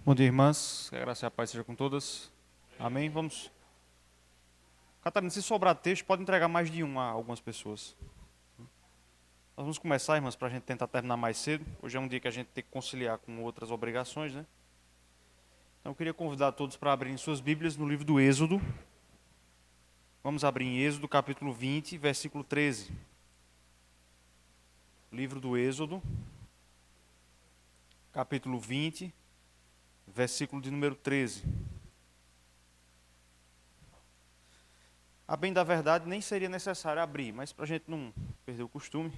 Bom dia, irmãs. Que a graça e a paz seja com todas. Amém. Vamos. Catarina, se sobrar texto, pode entregar mais de um a algumas pessoas. Nós vamos começar, irmãs, para a gente tentar terminar mais cedo. Hoje é um dia que a gente tem que conciliar com outras obrigações, né? Então eu queria convidar todos para abrirem suas Bíblias no livro do Êxodo. Vamos abrir em Êxodo, capítulo 20, versículo 13. Livro do Êxodo, capítulo 20, versículo de número 13. A bem da verdade, nem seria necessário abrir, mas para a gente não perder o costume.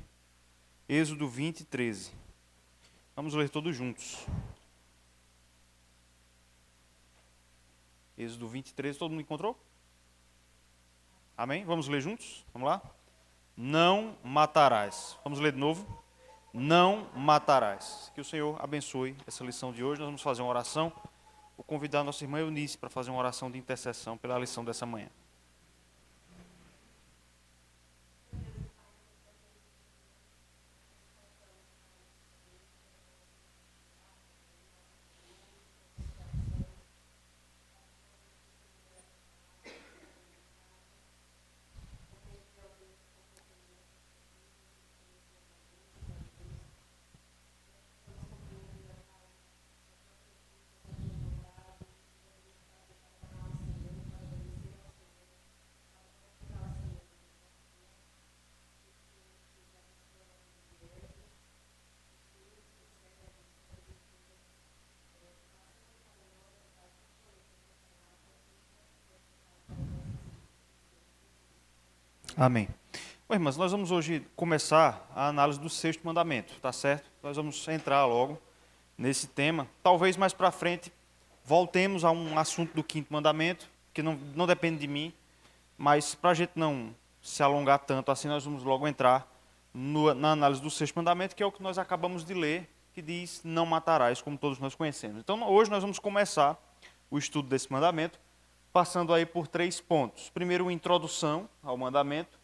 Êxodo 20, 13. Vamos ler todos juntos. Êxodo 20, 13. Todo mundo encontrou? Amém? Vamos ler juntos? Vamos lá? Não matarás. Vamos ler de novo? Não matarás. Que o Senhor abençoe essa lição de hoje. Nós vamos fazer uma oração. Vou convidar a nossa irmã Eunice para fazer uma oração de intercessão pela lição dessa manhã. Amém. Bom, irmãs, nós vamos hoje começar a análise do sexto mandamento, tá certo? Nós vamos entrar logo nesse tema. Talvez mais para frente voltemos a um assunto do quinto mandamento, que não depende de mim, mas para a gente não se alongar tanto assim, nós vamos logo entrar na análise do sexto mandamento, que é o que nós acabamos de ler, que diz, não matarás, como todos nós conhecemos. Então, hoje nós vamos começar o estudo desse mandamento, passando aí por 3 pontos. Primeiro, uma introdução ao mandamento.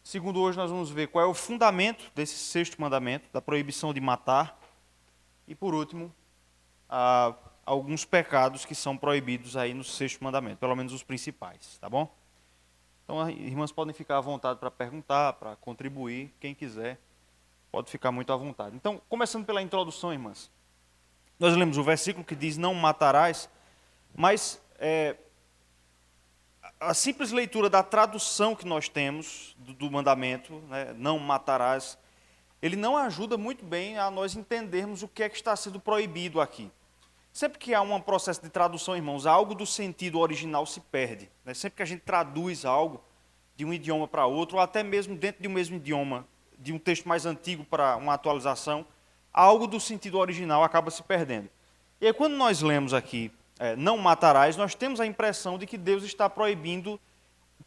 Segundo, hoje nós vamos ver qual é o fundamento desse sexto mandamento, da proibição de matar. E, por último, alguns pecados que são proibidos aí no sexto mandamento, pelo menos os principais, tá bom? Então, as irmãs podem ficar à vontade para perguntar, para contribuir, quem quiser, pode ficar muito à vontade. Então, começando pela introdução, irmãs, nós lemos o versículo que diz, não matarás, mas a simples leitura da tradução que nós temos do mandamento, né, não matarás, ele não ajuda muito bem a nós entendermos o que é que está sendo proibido aqui. Sempre que há um processo de tradução, irmãos, algo do sentido original se perde. Né? Sempre que a gente traduz algo de um idioma para outro, ou até mesmo dentro de um mesmo idioma, de um texto mais antigo para uma atualização, algo do sentido original acaba se perdendo. E aí, quando nós lemos aqui, não matarás, nós temos a impressão de que Deus está proibindo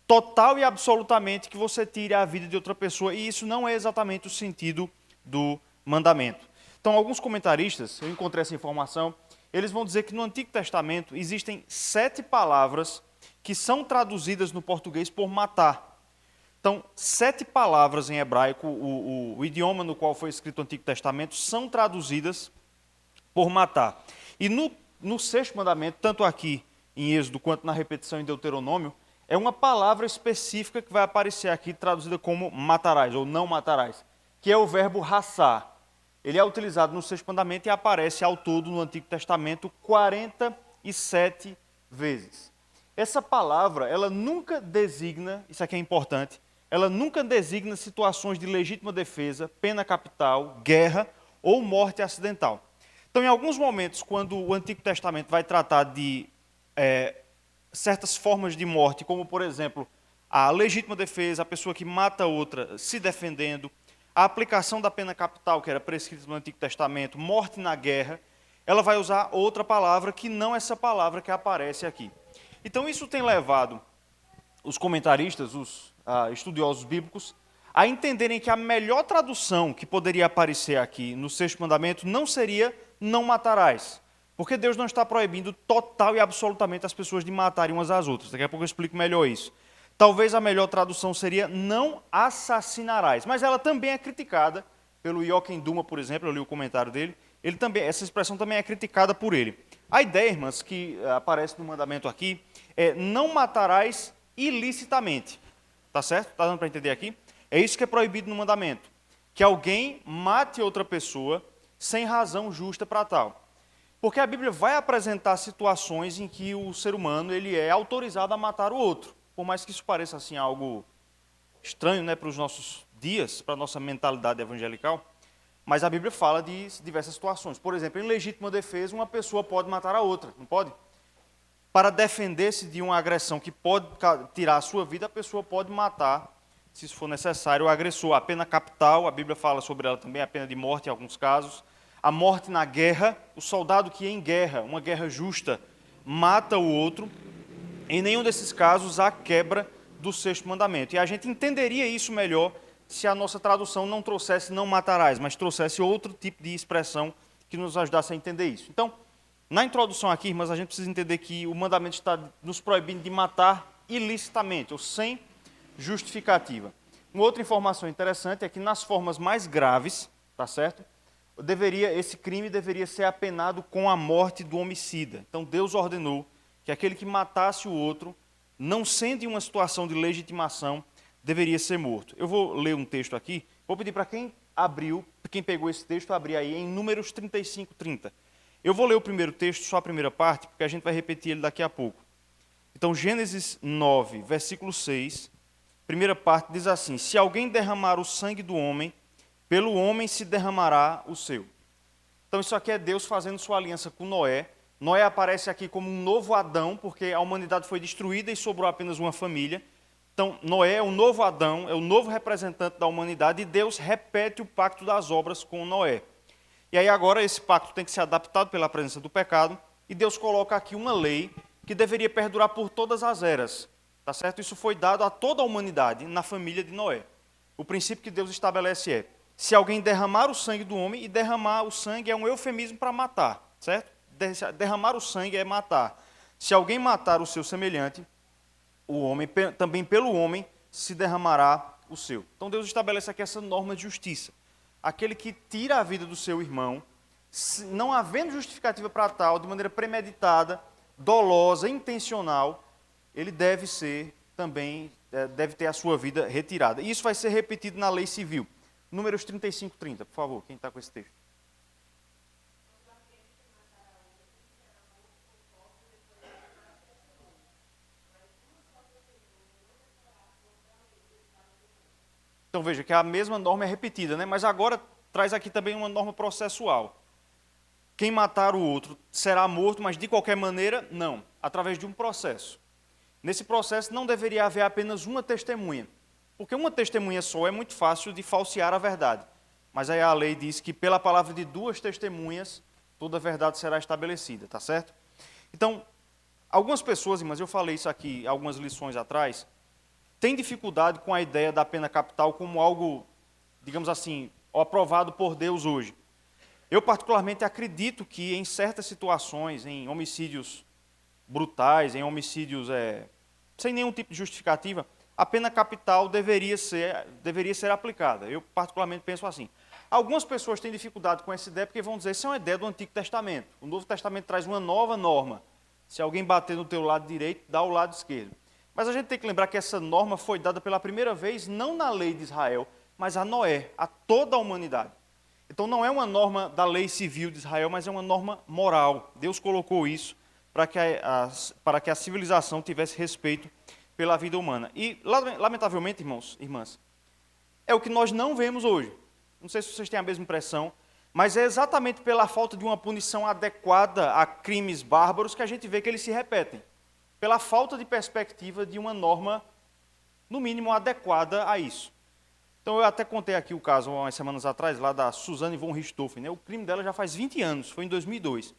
total e absolutamente que você tire a vida de outra pessoa, e isso não é exatamente o sentido do mandamento. Então, alguns comentaristas, eu encontrei essa informação, eles vão dizer que no Antigo Testamento existem 7 palavras que são traduzidas no português por matar. Então, 7 palavras em hebraico, o idioma no qual foi escrito o Antigo Testamento, são traduzidas por matar. E no sexto mandamento, tanto aqui em Êxodo quanto na repetição em Deuteronômio, é uma palavra específica que vai aparecer aqui traduzida como matarás, ou não matarás, que é o verbo raçar. Ele é utilizado no sexto mandamento e aparece ao todo no Antigo Testamento 47 vezes. Essa palavra, ela nunca designa, isso aqui é importante, ela nunca designa situações de legítima defesa, pena capital, guerra ou morte acidental. Então, em alguns momentos, quando o Antigo Testamento vai tratar de certas formas de morte, como, por exemplo, a legítima defesa, a pessoa que mata outra se defendendo, a aplicação da pena capital, que era prescrita no Antigo Testamento, morte na guerra, ela vai usar outra palavra que não essa palavra que aparece aqui. Então, isso tem levado os comentaristas, os estudiosos bíblicos, a entenderem que a melhor tradução que poderia aparecer aqui no sexto mandamento não seria não matarás, porque Deus não está proibindo total e absolutamente as pessoas de matarem umas às outras. Daqui a pouco eu explico melhor isso. Talvez a melhor tradução seria não assassinarás, mas ela também é criticada pelo Joachim Duma, por exemplo, eu li o comentário dele, essa expressão também é criticada por ele. A ideia, irmãs, que aparece no mandamento aqui é não matarás ilicitamente. Tá certo? Tá dando para entender aqui? É isso que é proibido no mandamento. Que alguém mate outra pessoa sem razão justa para tal. Porque a Bíblia vai apresentar situações em que o ser humano ele é autorizado a matar o outro. Por mais que isso pareça assim algo estranho, né, para os nossos dias, para a nossa mentalidade evangelical, mas a Bíblia fala de diversas situações. Por exemplo, em legítima defesa, uma pessoa pode matar a outra, não pode? Para defender-se de uma agressão que pode tirar a sua vida, a pessoa pode matar, se isso for necessário, o agressor. A pena capital, a Bíblia fala sobre ela também, a pena de morte em alguns casos. A morte na guerra, o soldado que em guerra, uma guerra justa, mata o outro. Em nenhum desses casos há quebra do sexto mandamento. E a gente entenderia isso melhor se a nossa tradução não trouxesse não matarás, mas trouxesse outro tipo de expressão que nos ajudasse a entender isso. Então, na introdução aqui, irmãs, a gente precisa entender que o mandamento está nos proibindo de matar ilicitamente, ou sem justificativa. Uma outra informação interessante é que nas formas mais graves, tá certo? Esse crime deveria ser apenado com a morte do homicida. Então Deus ordenou que aquele que matasse o outro, não sendo em uma situação de legitimação, deveria ser morto. Eu vou ler um texto aqui, vou pedir para quem pegou esse texto, abrir aí em Números 35, 30. Eu vou ler o primeiro texto, só a primeira parte, porque a gente vai repetir ele daqui a pouco. Então, Gênesis 9, versículo 6, primeira parte diz assim: se alguém derramar o sangue do homem, pelo homem se derramará o seu. Então, isso aqui é Deus fazendo sua aliança com Noé. Noé aparece aqui como um novo Adão, porque a humanidade foi destruída e sobrou apenas uma família. Então, Noé é o novo Adão, é o novo representante da humanidade, e Deus repete o pacto das obras com Noé. E aí agora esse pacto tem que ser adaptado pela presença do pecado, e Deus coloca aqui uma lei que deveria perdurar por todas as eras. Tá certo? Isso foi dado a toda a humanidade na família de Noé. O princípio que Deus estabelece é: se alguém derramar o sangue do homem, e derramar o sangue é um eufemismo para matar, certo? Derramar o sangue é matar. Se alguém matar o seu semelhante, o homem, também pelo homem, se derramará o seu. Então Deus estabelece aqui essa norma de justiça. Aquele que tira a vida do seu irmão, não havendo justificativa para tal, de maneira premeditada, dolosa, intencional, ele deve ter a sua vida retirada. E isso vai ser repetido na lei civil. Números 35, 30, por favor, quem está com esse texto? Então veja que a mesma norma é repetida, né? Mas agora traz aqui também uma norma processual. Quem matar o outro será morto, mas de qualquer maneira, não, através de um processo. Nesse processo não deveria haver apenas uma testemunha, porque uma testemunha só é muito fácil de falsear a verdade. Mas aí a lei diz que pela palavra de duas testemunhas, toda a verdade será estabelecida, tá certo? Então, algumas pessoas, mas eu falei isso aqui algumas lições atrás, têm dificuldade com a ideia da pena capital como algo, digamos assim, aprovado por Deus hoje. Eu particularmente acredito que em certas situações, em homicídios brutais, em homicídios sem nenhum tipo de justificativa, a pena capital deveria ser aplicada. Eu particularmente penso assim. Algumas pessoas têm dificuldade com essa ideia porque vão dizer: isso é uma ideia do Antigo Testamento. O Novo Testamento traz uma nova norma. Se alguém bater no teu lado direito, dá o lado esquerdo. Mas a gente tem que lembrar que essa norma foi dada pela primeira vez, não na lei de Israel, mas a Noé, a toda a humanidade. Então não é uma norma da lei civil de Israel, mas é uma norma moral. Deus colocou isso para que a civilização tivesse respeito pela vida humana. E, lamentavelmente, irmãos, irmãs, é o que nós não vemos hoje. Não sei se vocês têm a mesma impressão, mas é exatamente pela falta de uma punição adequada a crimes bárbaros que a gente vê que eles se repetem. Pela falta de perspectiva de uma norma, no mínimo, adequada a isso. Então, eu até contei aqui o caso, umas semanas atrás, lá da Suzanne von Richthofen, né? O crime dela já faz 20 anos, foi em 2002.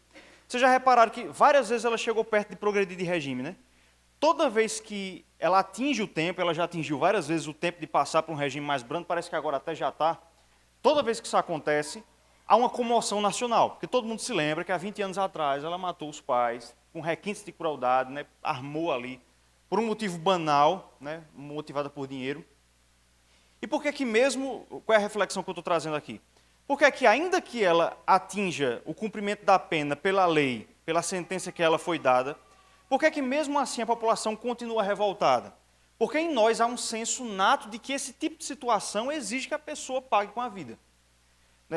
Vocês já repararam que várias vezes ela chegou perto de progredir de regime, né? Toda vez que ela atinge o tempo, ela já atingiu várias vezes o tempo de passar para um regime mais brando, parece que agora até já está. Toda vez que isso acontece, há uma comoção nacional, porque todo mundo se lembra que há 20 anos atrás ela matou os pais, com requintes de crueldade, né? Armou ali, por um motivo banal, né? Motivada por dinheiro. E por que que mesmo, qual é a reflexão que eu estou trazendo aqui? Porque que ainda que ela atinja o cumprimento da pena pela lei pela sentença que ela foi dada, por que mesmo assim a população continua revoltada? Porque em nós há um senso nato de que esse tipo de situação exige que a pessoa pague com a vida.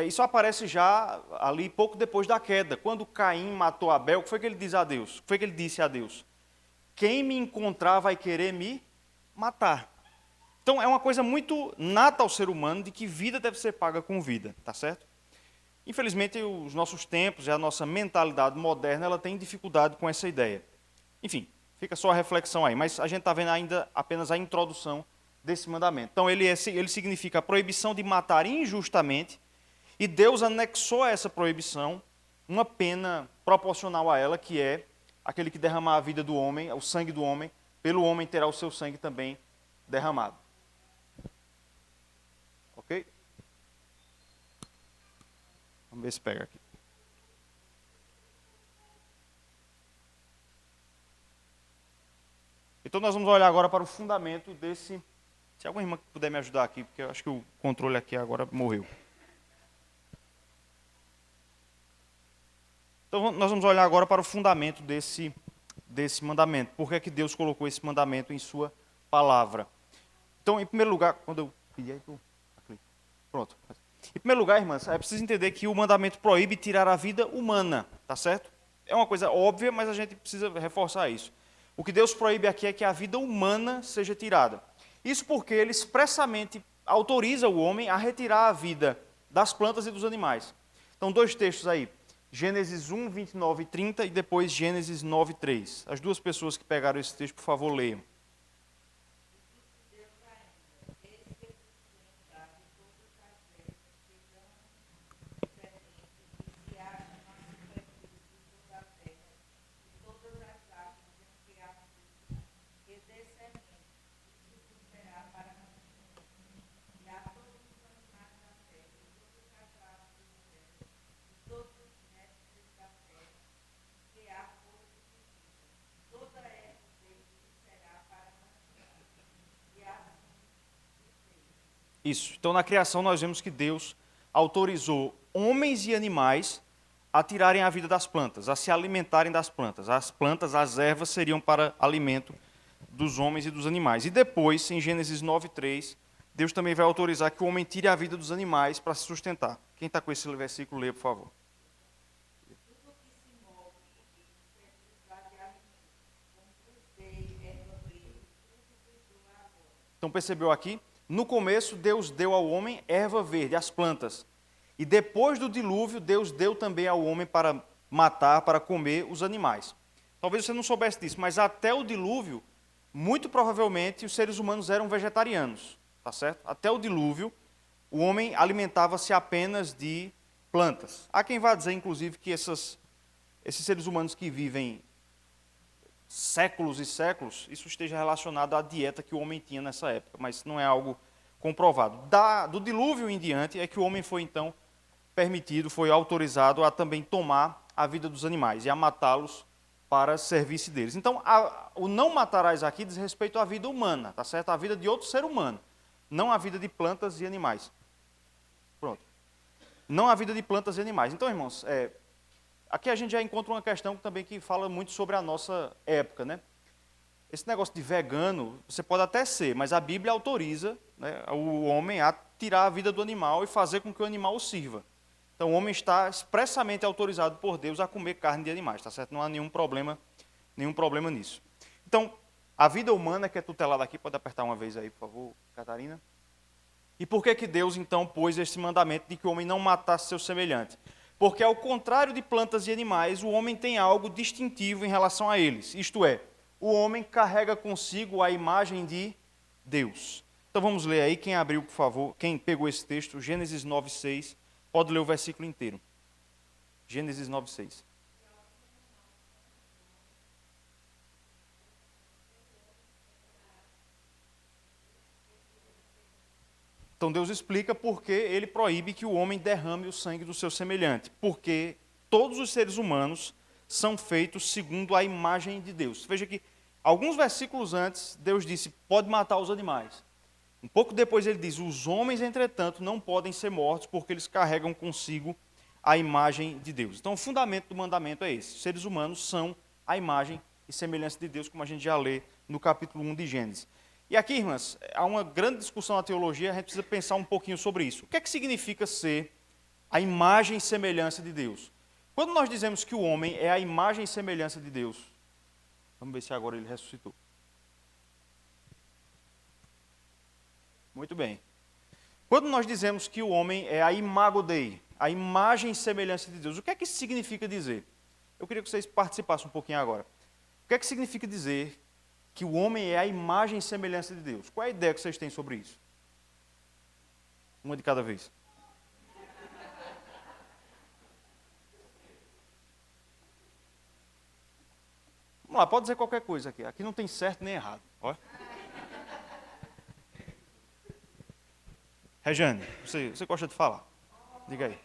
Isso aparece já ali pouco depois da queda. Quando Caim matou Abel, o que foi que ele disse a Deus? O que foi que ele disse a Deus? Quem me encontrar vai querer me matar. Então é uma coisa muito nata ao ser humano de que vida deve ser paga com vida, tá certo? Infelizmente, os nossos tempos e a nossa mentalidade moderna, ela tem dificuldade com essa ideia. Enfim, fica só a reflexão aí, mas a gente está vendo ainda apenas a introdução desse mandamento. Então ele significa a proibição de matar injustamente, e Deus anexou a essa proibição uma pena proporcional a ela, que é aquele que derramar a vida do homem, o sangue do homem, pelo homem terá o seu sangue também derramado. Ok? Vamos ver se pega aqui. Então nós vamos olhar agora para o fundamento desse... Se alguma irmã puder me ajudar aqui, porque eu acho que o controle aqui agora morreu. Então nós vamos olhar agora para o fundamento desse mandamento. Por que é que Deus colocou esse mandamento em sua palavra? Então, em primeiro lugar, quando eu pedi aí, pronto. Em primeiro lugar, irmãs, é preciso entender que o mandamento proíbe tirar a vida humana, tá certo? É uma coisa óbvia, mas a gente precisa reforçar isso. O que Deus proíbe aqui é que a vida humana seja tirada. Isso porque ele expressamente autoriza o homem a retirar a vida das plantas e dos animais. Então, dois textos aí. Gênesis 1, 29 e 30 e depois Gênesis 9, 3. As duas pessoas que pegaram esse texto, por favor, leiam. Isso. Então, na criação, nós vemos que Deus autorizou homens e animais a tirarem a vida das plantas, a se alimentarem das plantas. As plantas, as ervas, seriam para alimento dos homens e dos animais. E depois, em Gênesis 9:3, Deus também vai autorizar que o homem tire a vida dos animais para se sustentar. Quem está com esse versículo, lê, por favor. Então, percebeu aqui? No começo, Deus deu ao homem erva verde, as plantas. E depois do dilúvio, Deus deu também ao homem para matar, para comer os animais. Talvez você não soubesse disso, mas até o dilúvio, muito provavelmente, os seres humanos eram vegetarianos, tá certo? Até o dilúvio, o homem alimentava-se apenas de plantas. Há quem vá dizer, inclusive, que esses seres humanos que vivem séculos e séculos, isso esteja relacionado à dieta que o homem tinha nessa época, mas não é algo comprovado. Do dilúvio em diante é que o homem foi, então, permitido, foi autorizado a também tomar a vida dos animais e a matá-los para serviço deles. Então, o não matarás aqui diz respeito à vida humana, tá certo? A vida de outro ser humano, não a vida de plantas e animais. Pronto. Não a vida de plantas e animais. Então, irmãos, aqui a gente já encontra uma questão também que fala muito sobre a nossa época, né? Esse negócio de vegano, você pode até ser, mas a Bíblia autoriza, né, o homem a tirar a vida do animal e fazer com que o animal o sirva. Então o homem está expressamente autorizado por Deus a comer carne de animais, tá certo? Não há nenhum problema nisso. Então, a vida humana que é tutelada aqui, pode apertar uma vez aí, por favor, Catarina. E por que Deus, então, pôs esse mandamento de que o homem não matasse seu semelhante? Porque, ao contrário de plantas e animais, o homem tem algo distintivo em relação a eles. Isto é, o homem carrega consigo a imagem de Deus. Então vamos ler aí, quem abriu, por favor, quem pegou esse texto, Gênesis 9:6, pode ler o versículo inteiro. Gênesis 9:6. Então Deus explica por que ele proíbe que o homem derrame o sangue do seu semelhante. Porque todos os seres humanos são feitos segundo a imagem de Deus. Veja que alguns versículos antes, Deus disse, pode matar os animais. Um pouco depois ele diz, os homens, entretanto, não podem ser mortos porque eles carregam consigo a imagem de Deus. Então, o fundamento do mandamento é esse. Os seres humanos são a imagem e semelhança de Deus, como a gente já lê no capítulo 1 de Gênesis. E aqui, irmãs, há uma grande discussão na teologia, a gente precisa pensar um pouquinho sobre isso. O que é que significa ser a imagem e semelhança de Deus? Quando nós dizemos que o homem é a imagem e semelhança de Deus, vamos ver se agora ele ressuscitou. Muito bem. Quando nós dizemos que o homem é a imago Dei, a imagem e semelhança de Deus, o que é que isso significa dizer? Eu queria que vocês participassem um pouquinho agora. O que é que significa dizer que o homem é a imagem e semelhança de Deus? Qual é a ideia que vocês têm sobre isso? Uma de cada vez. Vamos lá, pode dizer qualquer coisa aqui. Aqui não tem certo nem errado. Ó. Rejane, você gosta de falar? Diga aí.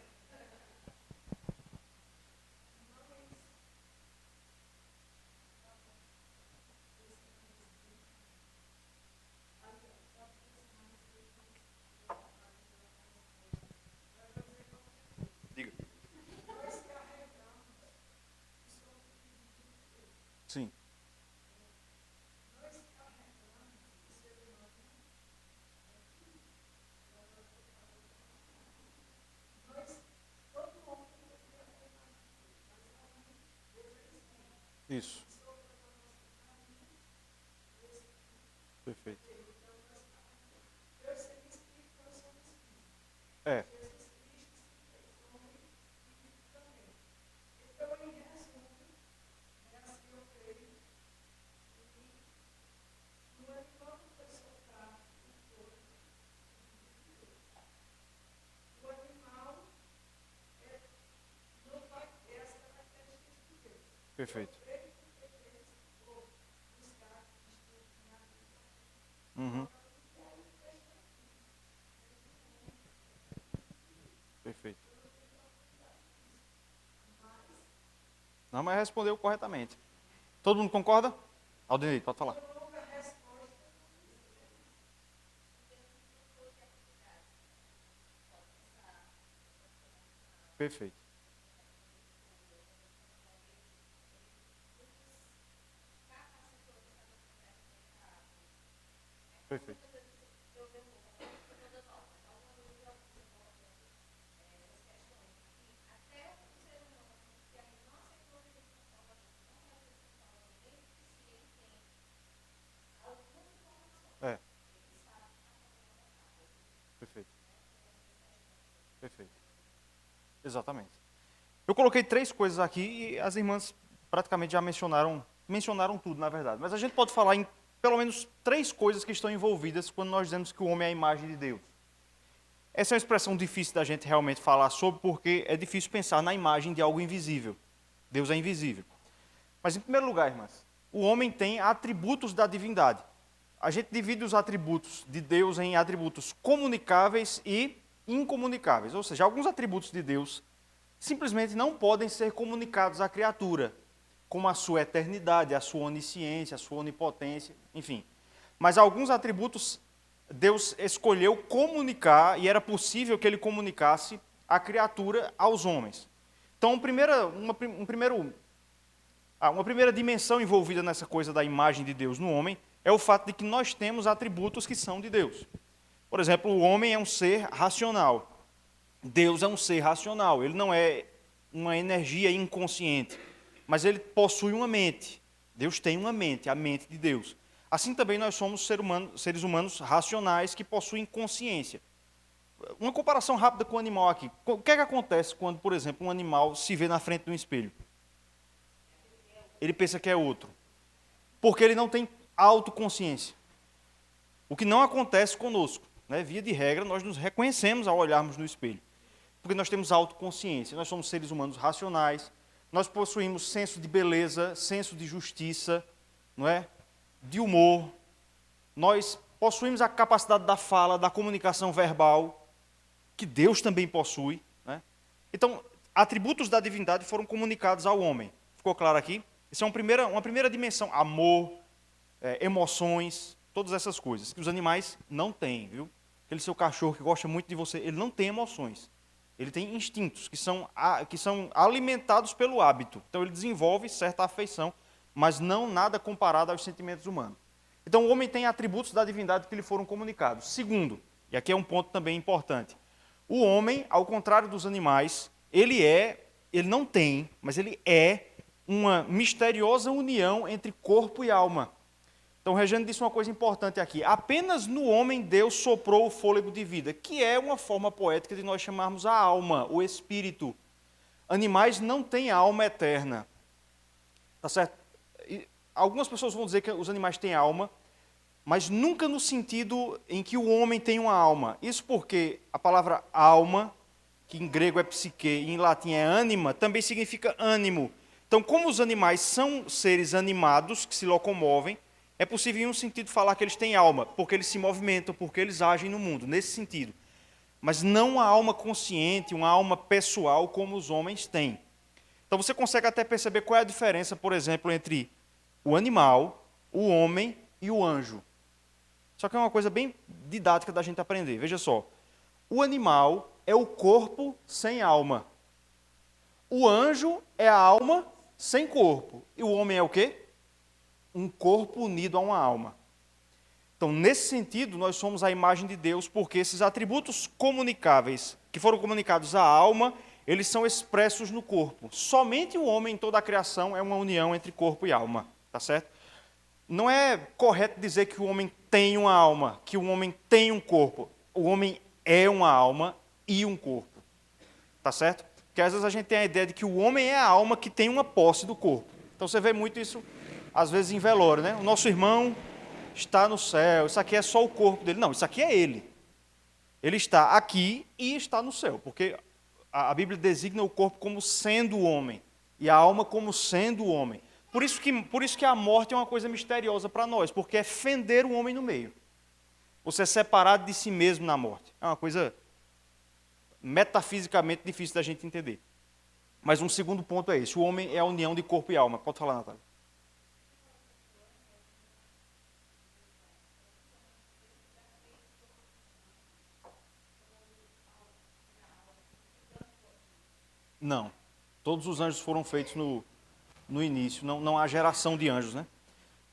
Diga. Sim. Isso. Perfeito. É. Perfeito. Uhum. Perfeito. Não, mas respondeu corretamente. Todo mundo concorda? Aldenir, pode falar. Perfeito. Perfeito. É. Perfeito. Perfeito. Exatamente. Eu coloquei 3 coisas aqui e as irmãs praticamente já mencionaram tudo, na verdade. Mas a gente pode falar em pelo menos 3 coisas que estão envolvidas quando nós dizemos que o homem é a imagem de Deus. Essa é uma expressão difícil da gente realmente falar sobre, porque é difícil pensar na imagem de algo invisível. Deus é invisível. Mas, em primeiro lugar, irmãs, o homem tem atributos da divindade. A gente divide os atributos de Deus em atributos comunicáveis e incomunicáveis. Ou seja, alguns atributos de Deus simplesmente não podem ser comunicados à criatura, como a sua eternidade, a sua onisciência, a sua onipotência, enfim. Mas alguns atributos Deus escolheu comunicar, e era possível que ele comunicasse a criatura aos homens. Então, uma primeira dimensão envolvida nessa coisa da imagem de Deus no homem é o fato de que nós temos atributos que são de Deus. Por exemplo, o homem é um ser racional. Deus é um ser racional. Ele não é uma energia inconsciente, mas ele possui uma mente. Deus tem uma mente, a mente de Deus. Assim também nós somos seres humanos racionais que possuem consciência. Uma comparação rápida com o animal aqui. O que é que acontece quando, por exemplo, um animal se vê na frente de um espelho? Ele pensa que é outro. Porque ele não tem autoconsciência. O que não acontece conosco. Né? Via de regra, nós nos reconhecemos ao olharmos no espelho. Porque nós temos autoconsciência. Nós somos seres humanos racionais. Nós possuímos senso de beleza, senso de justiça, não é? De humor. Nós possuímos a capacidade da fala, da comunicação verbal, que Deus também possui. Né? Então, atributos da divindade foram comunicados ao homem. Ficou claro aqui? Isso é uma primeira dimensão. Amor, emoções, todas essas coisas que os animais não têm, viu? Aquele seu cachorro que gosta muito de você, ele não tem emoções. Ele tem instintos que são alimentados pelo hábito. Então ele desenvolve certa afeição, mas não nada comparado aos sentimentos humanos. Então o homem tem atributos da divindade que lhe foram comunicados. Segundo, e aqui é um ponto também importante, o homem, ao contrário dos animais, ele não tem, mas ele é uma misteriosa união entre corpo e alma. Então, o Regiane disse uma coisa importante aqui. Apenas no homem Deus soprou o fôlego de vida, que é uma forma poética de nós chamarmos a alma, o espírito. Animais não têm alma eterna. Tá certo? E algumas pessoas vão dizer que os animais têm alma, mas nunca no sentido em que o homem tem uma alma. Isso porque a palavra alma, que em grego é psique e em latim é ânima, também significa ânimo. Então, como os animais são seres animados, que se locomovem, é possível em um sentido falar que eles têm alma, porque eles se movimentam, porque eles agem no mundo, nesse sentido. Mas não uma alma consciente, uma alma pessoal como os homens têm. Então você consegue até perceber qual é a diferença, por exemplo, entre o animal, o homem e o anjo. Só que é uma coisa bem didática da gente aprender. Veja só, o animal é o corpo sem alma. O anjo é a alma sem corpo. E o homem é o quê? Um corpo unido a uma alma. Então, nesse sentido, nós somos a imagem de Deus, porque esses atributos comunicáveis, que foram comunicados à alma, eles são expressos no corpo. Somente o homem em toda a criação é uma união entre corpo e alma, tá certo? Não é correto dizer que o homem tem uma alma, que o homem tem um corpo. O homem é uma alma e um corpo, tá certo? Porque às vezes a gente tem a ideia de que o homem é a alma que tem uma posse do corpo. Então você vê muito isso às vezes em velório, né? O nosso irmão está no céu, isso aqui é só o corpo dele. Não, isso aqui é ele. Ele está aqui e está no céu, porque a Bíblia designa o corpo como sendo o homem e a alma como sendo o homem. Por isso que a morte é uma coisa misteriosa para nós, porque é fender o homem no meio. Você é separado de si mesmo na morte. É uma coisa metafisicamente difícil da gente entender. Mas um segundo ponto é esse: o homem é a união de corpo e alma. Pode falar, Natália. Não. Todos os anjos foram feitos no início. Não há geração de anjos, né?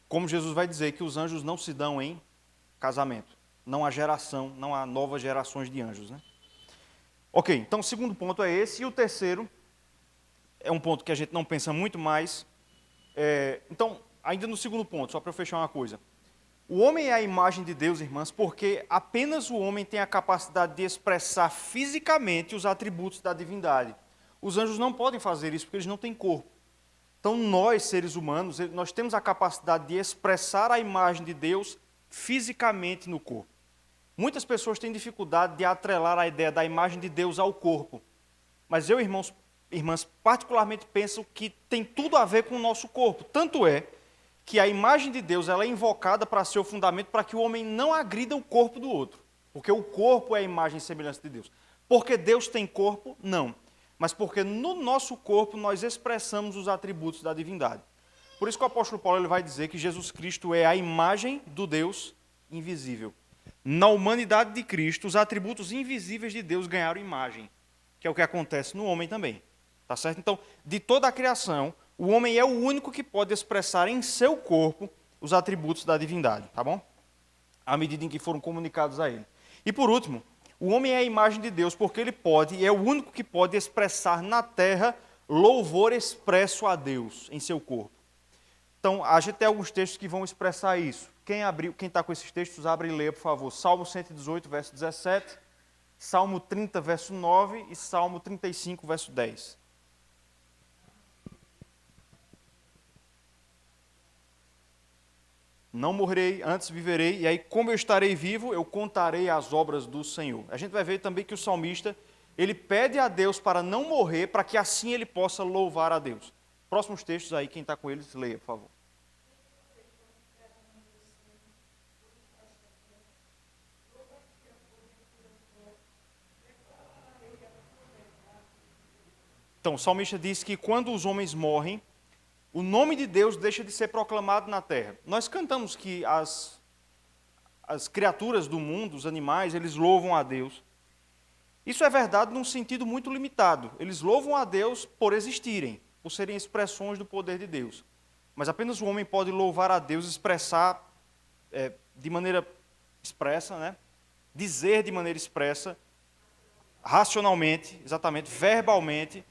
Como Jesus vai dizer que os anjos não se dão em casamento. Não há geração, não há novas gerações de anjos, né? Ok, então o segundo ponto é esse. E o terceiro é um ponto que a gente não pensa muito mais. Então, ainda no segundo ponto, só para eu fechar uma coisa. O homem é a imagem de Deus, irmãs, porque apenas o homem tem a capacidade de expressar fisicamente os atributos da divindade. Os anjos não podem fazer isso porque eles não têm corpo. Então nós, seres humanos, nós temos a capacidade de expressar a imagem de Deus fisicamente no corpo. Muitas pessoas têm dificuldade de atrelar a ideia da imagem de Deus ao corpo. Mas eu, irmãs, particularmente penso que tem tudo a ver com o nosso corpo. Tanto é que a imagem de Deus ela é invocada para ser o fundamento para que o homem não agrida o corpo do outro. Porque o corpo é a imagem e semelhança de Deus. Porque Deus tem corpo? Não. Mas porque no nosso corpo nós expressamos os atributos da divindade. Por isso que o apóstolo Paulo ele vai dizer que Jesus Cristo é a imagem do Deus invisível. Na humanidade de Cristo, os atributos invisíveis de Deus ganharam imagem, que é o que acontece no homem também. Tá certo? Então, de toda a criação, o homem é o único que pode expressar em seu corpo os atributos da divindade, tá bom? À medida em que foram comunicados a ele. E por último, o homem é a imagem de Deus porque ele pode, e é o único que pode expressar na terra louvor expresso a Deus em seu corpo. Então, a gente tem alguns textos que vão expressar isso. Quem está com esses textos, abre e leia, por favor. Salmo 118, verso 17, Salmo 30, verso 9 e Salmo 35, verso 10. Não morrerei, antes viverei, e aí como eu estarei vivo, eu contarei as obras do Senhor. A gente vai ver também que o salmista, ele pede a Deus para não morrer, para que assim ele possa louvar a Deus. Próximos textos aí, quem está com eles, leia, por favor. Então, o salmista diz que quando os homens morrem, o nome de Deus deixa de ser proclamado na terra. Nós cantamos que as criaturas do mundo, os animais, eles louvam a Deus. Isso é verdade num sentido muito limitado. Eles louvam a Deus por existirem, por serem expressões do poder de Deus. Mas apenas o homem pode louvar a Deus, expressar de maneira expressa, né? Dizer de maneira expressa, racionalmente, exatamente, verbalmente,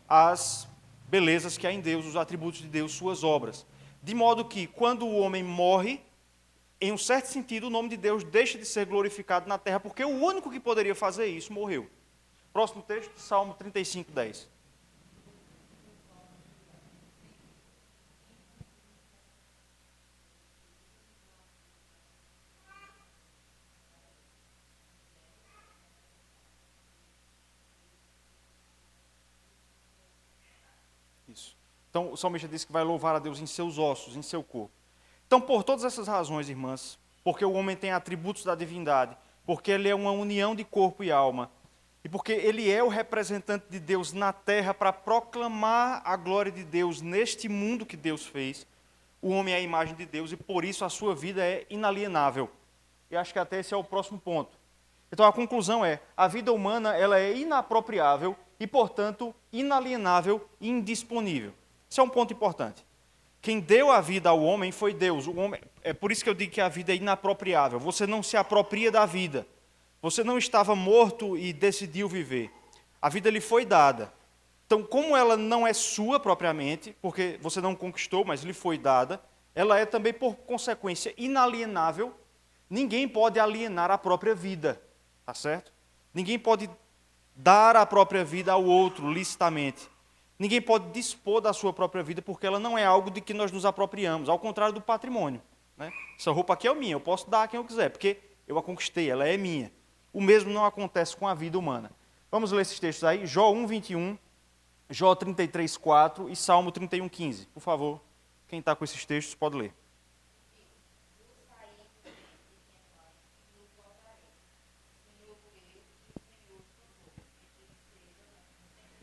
as belezas que há em Deus, os atributos de Deus, suas obras. De modo que, quando o homem morre, em um certo sentido, o nome de Deus deixa de ser glorificado na terra, porque o único que poderia fazer isso morreu. Próximo texto, Salmo 35, 10. Isso. Então, o salmista diz que vai louvar a Deus em seus ossos, em seu corpo. Então, por todas essas razões, irmãs, porque o homem tem atributos da divindade, porque ele é uma união de corpo e alma, e porque ele é o representante de Deus na terra para proclamar a glória de Deus neste mundo que Deus fez, o homem é a imagem de Deus e por isso a sua vida é inalienável. E acho que até esse é o próximo ponto. Então a conclusão é, a vida humana ela é inapropriável e, portanto, inalienável e indisponível. Isso é um ponto importante. Quem deu a vida ao homem foi Deus. O homem, é por isso que eu digo que a vida é inapropriável. Você não se apropria da vida. Você não estava morto e decidiu viver. A vida lhe foi dada. Então, como ela não é sua propriamente, porque você não conquistou, mas lhe foi dada, ela é também, por consequência, inalienável. Ninguém pode alienar a própria vida, tá certo? Ninguém pode dar a própria vida ao outro licitamente. Ninguém pode dispor da sua própria vida, porque ela não é algo de que nós nos apropriamos, ao contrário do patrimônio, né? Essa roupa aqui é minha, eu posso dar a quem eu quiser, porque eu a conquistei, ela é minha. O mesmo não acontece com a vida humana. Vamos ler esses textos aí, Jó 1, 21, Jó 33, 4 e Salmo 31, 15. Por favor, quem está com esses textos pode ler.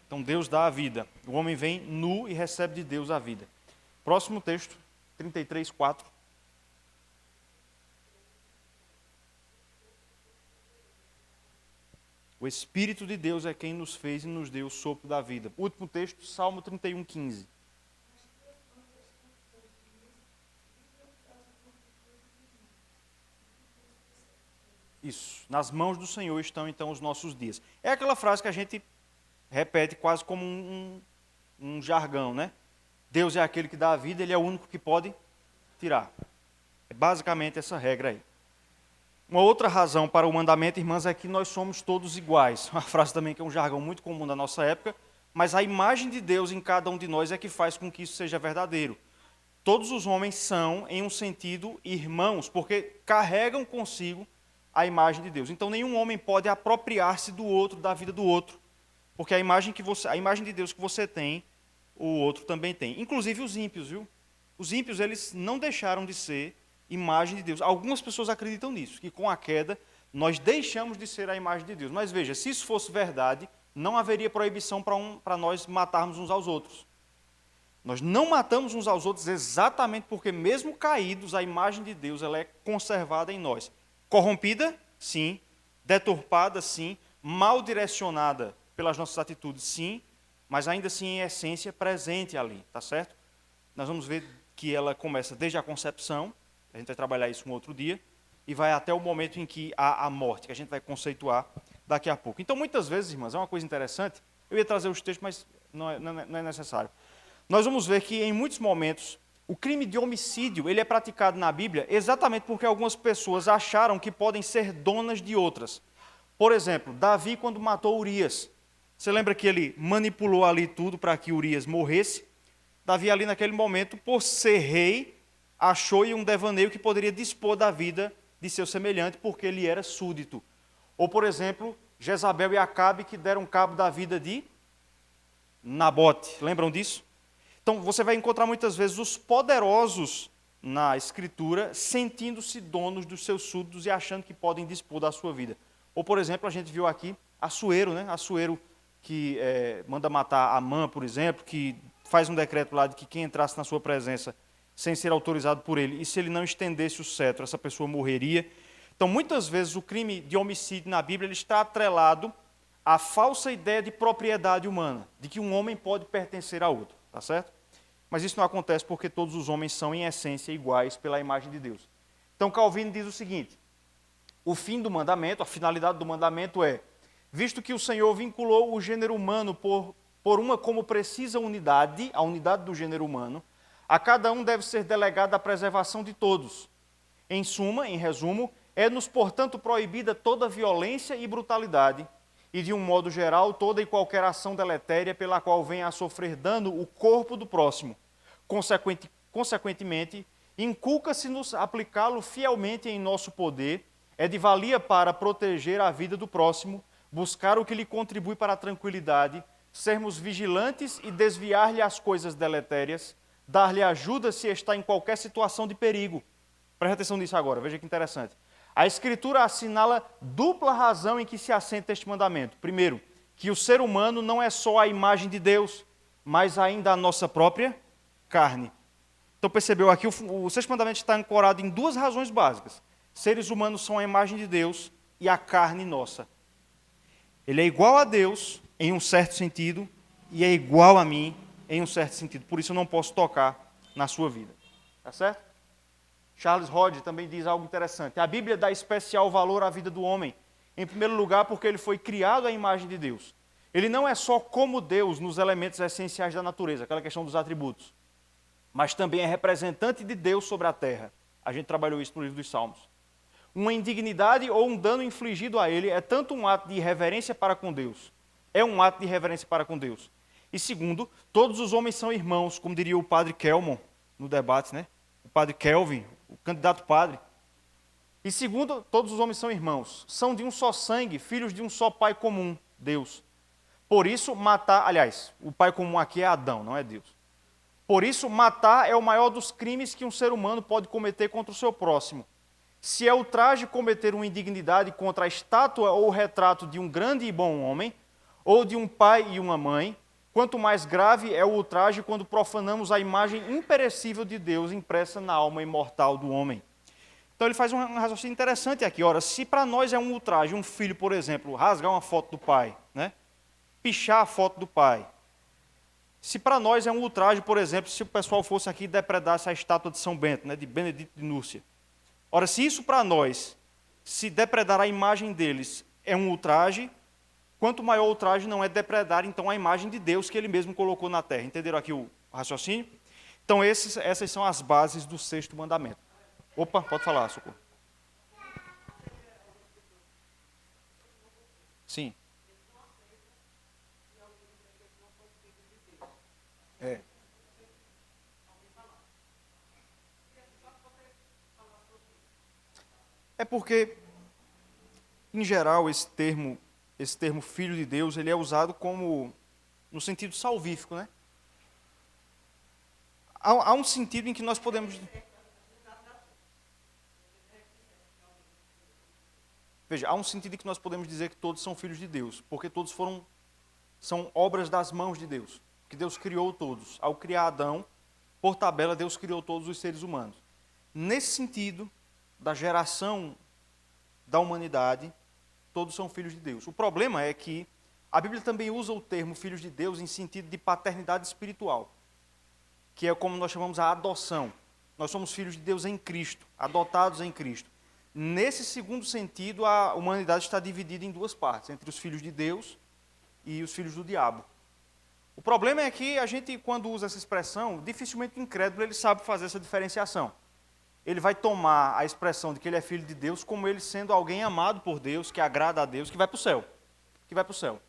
Então Deus dá a vida. O homem vem nu e recebe de Deus a vida. Próximo texto, 33, 4. O Espírito de Deus é quem nos fez e nos deu o sopro da vida. Último texto, Salmo 31, 15. Isso. Nas mãos do Senhor estão então os nossos dias. É aquela frase que a gente repete quase como um jargão, né? Deus é aquele que dá a vida, Ele é o único que pode tirar. É basicamente essa regra aí. Uma outra razão para o mandamento, irmãs, é que nós somos todos iguais. Uma frase também que é um jargão muito comum da nossa época, mas a imagem de Deus em cada um de nós é que faz com que isso seja verdadeiro. Todos os homens são, em um sentido, irmãos, porque carregam consigo a imagem de Deus. Então, nenhum homem pode apropriar-se do outro, da vida do outro, porque a imagem de Deus que você tem, o outro também tem. Inclusive os ímpios, viu? Os ímpios, eles não deixaram de ser imagem de Deus. Algumas pessoas acreditam nisso, que com a queda nós deixamos de ser a imagem de Deus. Mas veja, se isso fosse verdade, não haveria proibição para nós matarmos uns aos outros. Nós não matamos uns aos outros exatamente porque, mesmo caídos, a imagem de Deus ela é conservada em nós. Corrompida? Sim. Deturpada? Sim. Mal direcionada pelas nossas atitudes? Sim. Mas ainda assim, em essência, presente ali, tá certo? Nós vamos ver que ela começa desde a concepção, a gente vai trabalhar isso um outro dia, e vai até o momento em que há a morte, que a gente vai conceituar daqui a pouco. Então, muitas vezes, irmãs, é uma coisa interessante, eu ia trazer os textos, mas não é necessário. Nós vamos ver que, em muitos momentos, o crime de homicídio ele é praticado na Bíblia exatamente porque algumas pessoas acharam que podem ser donas de outras. Por exemplo, Davi, quando matou Urias, você lembra que ele manipulou ali tudo para que Urias morresse? Davi, ali naquele momento, por ser rei, achou um devaneio que poderia dispor da vida de seu semelhante, porque ele era súdito. Ou, por exemplo, Jezabel e Acabe, que deram cabo da vida de Nabote. Lembram disso? Então, você vai encontrar muitas vezes os poderosos na Escritura sentindo-se donos dos seus súditos e achando que podem dispor da sua vida. Ou, por exemplo, a gente viu aqui Assuero, né? Assuero que manda matar Amã, por exemplo, que faz um decreto lá de que quem entrasse na sua presença sem ser autorizado por ele, e se ele não estendesse o cetro, essa pessoa morreria. Então, muitas vezes, o crime de homicídio na Bíblia ele está atrelado a falsa ideia de propriedade humana, de que um homem pode pertencer a outro, tá certo? Mas isso não acontece porque todos os homens são, em essência, iguais pela imagem de Deus. Então, Calvino diz o seguinte: o fim do mandamento, a finalidade do mandamento é, visto que o Senhor vinculou o gênero humano por uma como precisa unidade, a unidade do gênero humano, a cada um deve ser delegada a preservação de todos. Em suma, em resumo, é-nos, portanto, proibida toda violência e brutalidade, e, de um modo geral, toda e qualquer ação deletéria pela qual venha a sofrer dano o corpo do próximo. Consequentemente, inculca-se-nos aplicá-lo fielmente em nosso poder, é de valia para proteger a vida do próximo, buscar o que lhe contribui para a tranquilidade, sermos vigilantes e desviar-lhe as coisas deletérias, dar-lhe ajuda se está em qualquer situação de perigo. Preste atenção nisso agora, veja que interessante. A Escritura assinala dupla razão em que se assenta este mandamento. Primeiro, que o ser humano não é só a imagem de Deus, mas ainda a nossa própria carne. Então percebeu aqui, o sexto mandamento está ancorado em duas razões básicas. Seres humanos são a imagem de Deus e a carne nossa. Ele é igual a Deus em um certo sentido e é igual a mim em um certo sentido. Por isso eu não posso tocar na sua vida. Tá certo? Charles Hodge também diz algo interessante. A Bíblia dá especial valor à vida do homem. Em primeiro lugar, porque ele foi criado à imagem de Deus. Ele não é só como Deus nos elementos essenciais da natureza, aquela questão dos atributos, mas também é representante de Deus sobre a terra. A gente trabalhou isso no livro dos Salmos. Uma indignidade ou um dano infligido a ele é tanto um ato de irreverência para com Deus. É um ato de reverência para com Deus. E segundo, todos os homens são irmãos, como diria o padre Kelmon no debate, né? O padre Kelvin, o candidato padre. E segundo, todos os homens são irmãos, são de um só sangue, filhos de um só pai comum, Deus. Por isso, matar, aliás, o pai comum aqui é Adão, não é Deus. Por isso, matar é o maior dos crimes que um ser humano pode cometer contra o seu próximo. Se é ultraje cometer uma indignidade contra a estátua ou o retrato de um grande e bom homem, ou de um pai e uma mãe, quanto mais grave é o ultraje quando profanamos a imagem imperecível de Deus impressa na alma imortal do homem. Então ele faz um raciocínio interessante aqui. Ora, se para nós é um ultraje, um filho, por exemplo, rasgar uma foto do pai, né? Pichar a foto do pai. Se para nós é um ultraje, por exemplo, se o pessoal fosse aqui e depredasse a estátua de São Bento, né, de Benedito de Núrcia. Ora, se isso para nós, se depredar a imagem deles é um ultraje, quanto maior o ultraje não é depredar, então, a imagem de Deus que ele mesmo colocou na terra. Entenderam aqui o raciocínio? Então, essas são as bases do sexto mandamento. Opa, pode falar, Socorro. Sim. É. É porque, em geral, esse termo filho de Deus, ele é usado como no sentido salvífico, né? Há um sentido em que nós podemos... Veja, há um sentido em que nós podemos dizer que todos são filhos de Deus, porque todos são obras das mãos de Deus, que Deus criou todos. Ao criar Adão, por tabela, Deus criou todos os seres humanos. Nesse sentido, da geração da humanidade, todos são filhos de Deus. O problema é que a Bíblia também usa o termo filhos de Deus em sentido de paternidade espiritual, que é como nós chamamos a adoção. Nós somos filhos de Deus em Cristo, adotados em Cristo. Nesse segundo sentido, a humanidade está dividida em duas partes, entre os filhos de Deus e os filhos do diabo. O problema é que a gente, quando usa essa expressão, dificilmente o incrédulo ele sabe fazer essa diferenciação. Ele vai tomar a expressão de que ele é filho de Deus como ele sendo alguém amado por Deus, que agrada a Deus, que vai para o céu. Que vai para o céu.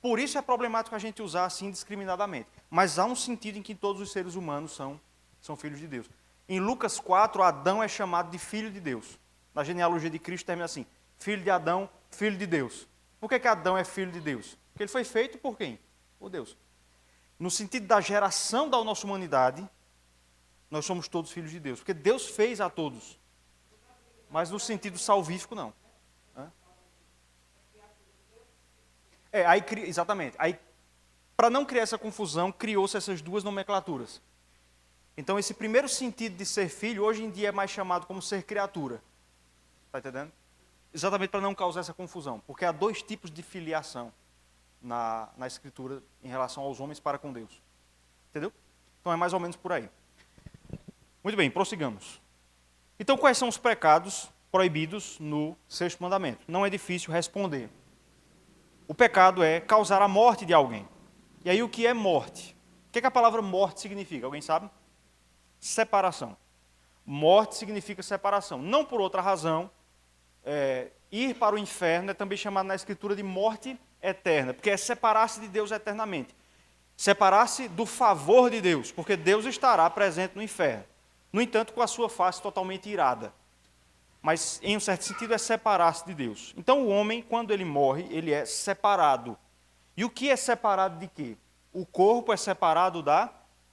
Por isso é problemático a gente usar assim indiscriminadamente. Mas há um sentido em que todos os seres humanos são filhos de Deus. Em Lucas 4, Adão é chamado de filho de Deus. Na genealogia de Cristo termina assim, filho de Adão, filho de Deus. Por que Adão é filho de Deus? Porque ele foi feito por quem? Por Deus. No sentido da geração da nossa humanidade, nós somos todos filhos de Deus. Porque Deus fez a todos. Mas no sentido salvífico, não. Exatamente. Aí, para não criar essa confusão, criou-se essas duas nomenclaturas. Então, esse primeiro sentido de ser filho, hoje em dia é mais chamado como ser criatura. Está entendendo? exatamente para não causar essa confusão, porque há dois tipos de filiação na Escritura em relação aos homens para com Deus. Entendeu? Então é mais ou menos por aí. Muito bem, prossigamos. Então, quais são os pecados proibidos no sexto mandamento? Não é difícil responder. O pecado é causar a morte de alguém. E aí, o que é morte? O que a palavra morte significa? Alguém sabe? Separação. Morte significa separação. Não por outra razão, ir para o inferno é também chamado na Escritura de morte eterna, porque é separar-se de Deus eternamente. Separar-se do favor de Deus, porque Deus estará presente no inferno. No entanto, com a sua face totalmente irada. Mas, em um certo sentido, é separar-se de Deus. Então, o homem, quando ele morre, ele é separado. E o que é separado de quê? O corpo é separado da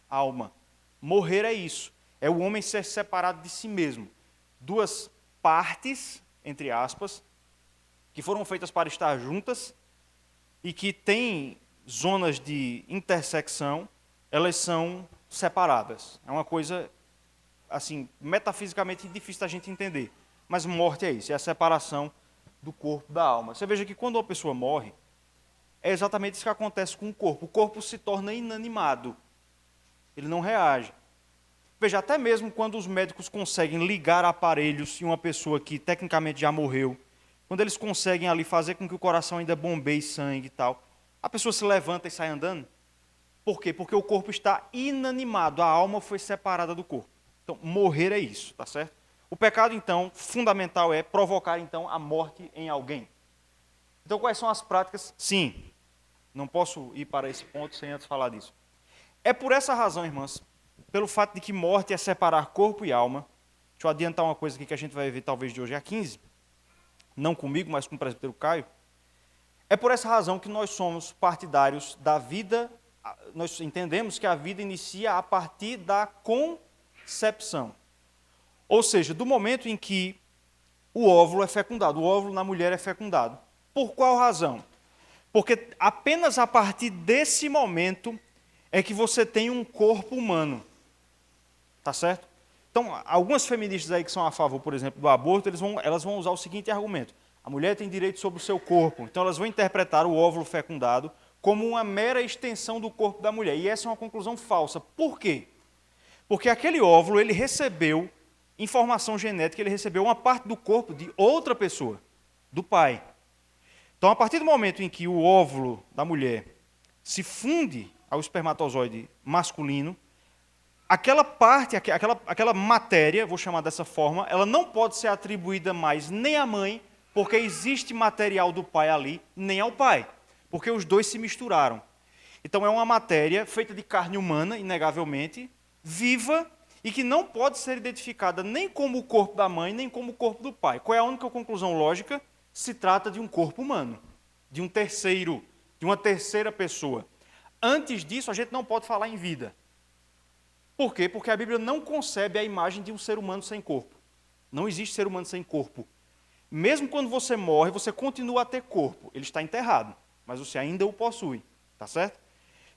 alma. Morrer é isso. É o homem ser separado de si mesmo. Duas partes, entre aspas, que foram feitas para estar juntas e que têm zonas de intersecção, elas são separadas. É uma coisa, assim, metafisicamente difícil da gente entender. Mas morte é isso, é a separação do corpo da alma. Você veja que quando uma pessoa morre, é exatamente isso que acontece com o corpo. O corpo se torna inanimado. Ele não reage. Veja, até mesmo quando os médicos conseguem ligar aparelhos em uma pessoa que tecnicamente já morreu, quando eles conseguem ali fazer com que o coração ainda bombeie sangue e tal, a pessoa se levanta e sai andando. Por quê? Porque o corpo está inanimado, a alma foi separada do corpo. Então, morrer é isso, tá certo? O pecado, então, fundamental é provocar, então, a morte em alguém. Então, quais são as práticas? Sim, não posso ir para esse ponto sem antes falar disso. É por essa razão, irmãs, pelo fato de que morte é separar corpo e alma. Deixa eu adiantar uma coisa aqui que a gente vai ver talvez de hoje a 15. Não comigo, mas com o presbítero Caio. É por essa razão que nós somos partidários da vida. Nós entendemos que a vida inicia a partir da concepção. Ou seja, do momento em que o óvulo é fecundado. O óvulo na mulher é fecundado. Por qual razão? Porque apenas a partir desse momento é que você tem um corpo humano. Tá certo? Então, algumas feministas aí que são a favor, por exemplo, do aborto, elas vão usar o seguinte argumento. A mulher tem direito sobre o seu corpo. Então, elas vão interpretar o óvulo fecundado como uma mera extensão do corpo da mulher. E essa é uma conclusão falsa. Por quê? Porque aquele óvulo, ele recebeu informação genética, ele recebeu uma parte do corpo de outra pessoa, do pai. Então, a partir do momento em que o óvulo da mulher se funde ao espermatozoide masculino, aquela parte, aquela matéria, vou chamar dessa forma, ela não pode ser atribuída mais nem à mãe, porque existe material do pai ali, nem ao pai, porque os dois se misturaram. Então, é uma matéria feita de carne humana, inegavelmente, viva, e que não pode ser identificada nem como o corpo da mãe, nem como o corpo do pai. Qual é a única conclusão lógica? Se trata de um corpo humano, de um terceiro, de uma terceira pessoa. Antes disso, a gente não pode falar em vida. Por quê? Porque a Bíblia não concebe a imagem de um ser humano sem corpo. Não existe ser humano sem corpo. Mesmo quando você morre, você continua a ter corpo. Ele está enterrado, mas você ainda o possui. Tá certo?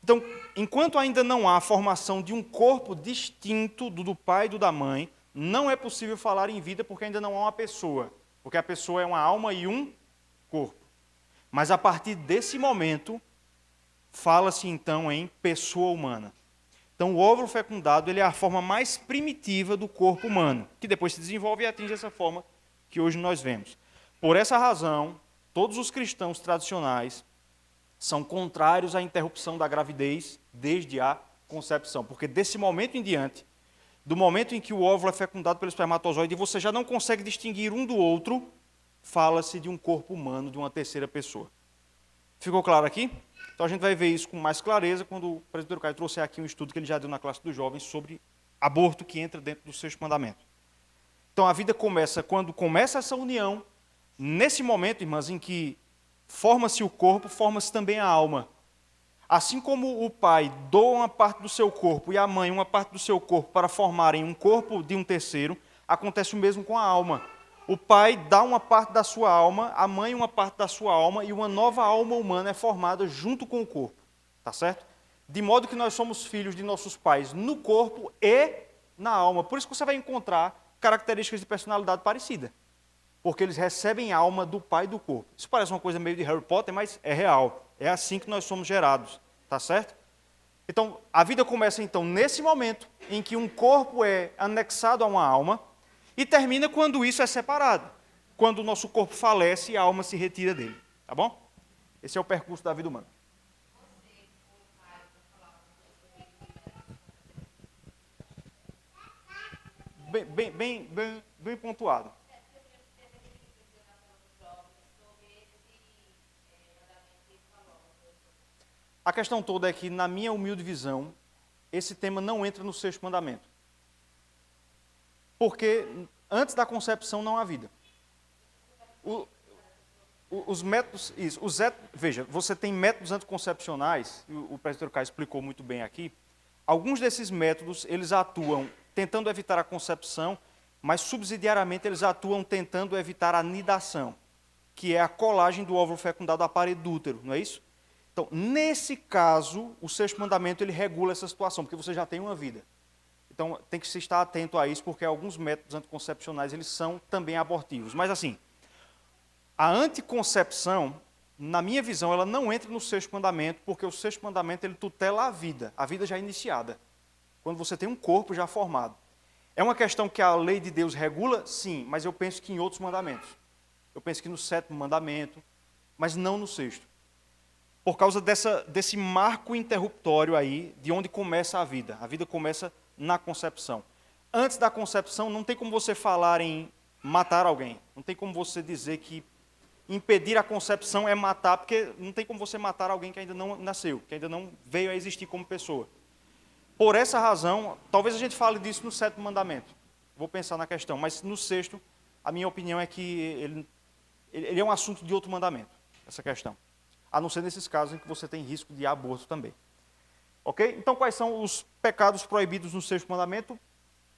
Então, enquanto ainda não há a formação de um corpo distinto do pai e do da mãe, não é possível falar em vida porque ainda não há uma pessoa. Porque a pessoa é uma alma e um corpo. Mas a partir desse momento, fala-se então em pessoa humana. Então, o óvulo fecundado ele é a forma mais primitiva do corpo humano, que depois se desenvolve e atinge essa forma que hoje nós vemos. Por essa razão, todos os cristãos tradicionais são contrários à interrupção da gravidez desde a concepção, porque desse momento em diante, do momento em que o óvulo é fecundado pelo espermatozoide, você já não consegue distinguir um do outro, fala-se de um corpo humano, de uma terceira pessoa. Ficou claro aqui? Então a gente vai ver isso com mais clareza quando o presbítero Caio trouxer aqui um estudo que ele já deu na classe dos jovens sobre aborto que entra dentro do sexto mandamento. Então a vida começa quando começa essa união, nesse momento, irmãs, em que forma-se o corpo, forma-se também a alma. Assim como o pai doa uma parte do seu corpo e a mãe uma parte do seu corpo para formarem um corpo de um terceiro, acontece o mesmo com a alma. O pai dá uma parte da sua alma, a mãe uma parte da sua alma, e uma nova alma humana é formada junto com o corpo. Tá certo? De modo que nós somos filhos de nossos pais no corpo e na alma. Por isso que você vai encontrar características de personalidade parecida. porque eles recebem a alma do pai do corpo. Isso parece uma coisa meio de Harry Potter, mas é real. É assim que nós somos gerados, tá certo? Então, a vida começa então nesse momento em que um corpo é anexado a uma alma e termina quando isso é separado, quando o nosso corpo falece e a alma se retira dele, tá bom? Esse é o percurso da vida humana. Bem pontuado. A questão toda é que, na minha humilde visão, esse tema não entra no sexto mandamento. Porque antes da concepção não há vida. Os métodos, veja, você tem métodos anticoncepcionais, e o presbítero Caio explicou muito bem aqui. Alguns desses métodos, eles atuam tentando evitar a concepção, mas subsidiariamente eles atuam tentando evitar a nidação, que é a colagem do óvulo fecundado à parede do útero, não é isso? Então, nesse caso, o sexto mandamento ele regula essa situação, porque você já tem uma vida. Então, tem que se estar atento a isso, porque alguns métodos anticoncepcionais eles são também abortivos. Mas, assim, a anticoncepção, na minha visão, ela não entra no sexto mandamento, porque o sexto mandamento ele tutela a vida já iniciada, quando você tem um corpo já formado. É uma questão que a lei de Deus regula? Sim, mas eu penso que em outros mandamentos. Eu penso que no sétimo mandamento, mas não no sexto. Por causa desse marco interruptório aí, de onde começa a vida. A vida começa na concepção. Antes da concepção, não tem como você falar em matar alguém. Não tem como você dizer que impedir a concepção é matar, porque não tem como você matar alguém que ainda não nasceu, que ainda não veio a existir como pessoa. Por essa razão, talvez a gente fale disso no sétimo mandamento. Vou pensar na questão, mas no sexto, a minha opinião é que ele é um assunto de outro mandamento, essa questão. A não ser nesses casos em que você tem risco de aborto também. Ok? Então, quais são os pecados proibidos no sexto mandamento?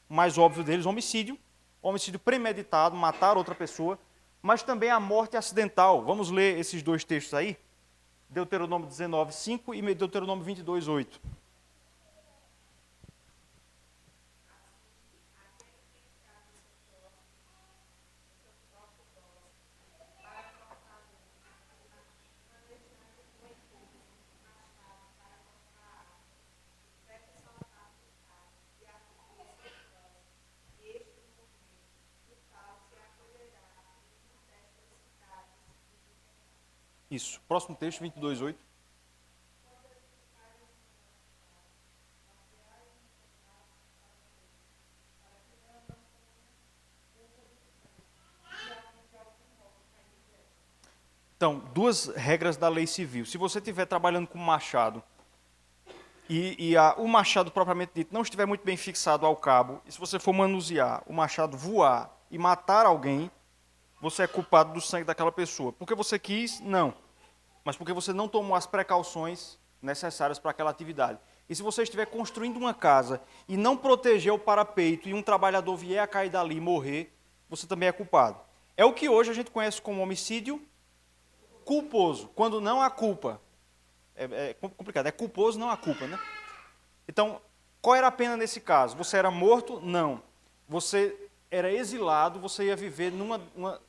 O mais óbvio deles, homicídio premeditado, matar outra pessoa, mas também a morte acidental. Vamos ler esses dois textos aí? Deuteronômio 19, 5 e Deuteronômio 22, 8. Isso. Próximo texto, 22, 8. Então, duas regras da lei civil. Se você estiver trabalhando com machado o machado propriamente dito não estiver muito bem fixado ao cabo, e se você for manusear o machado voar e matar alguém, você é culpado do sangue daquela pessoa. Porque você quis? Não. Mas porque você não tomou as precauções necessárias para aquela atividade. E se você estiver construindo uma casa e não proteger o parapeito e um trabalhador vier a cair dali e morrer, você também é culpado. É o que hoje a gente conhece como homicídio culposo, quando não há culpa. É complicado, é culposo, não há culpa, né? Então, qual era a pena nesse caso? Você era morto? Não. Você era exilado, você ia viver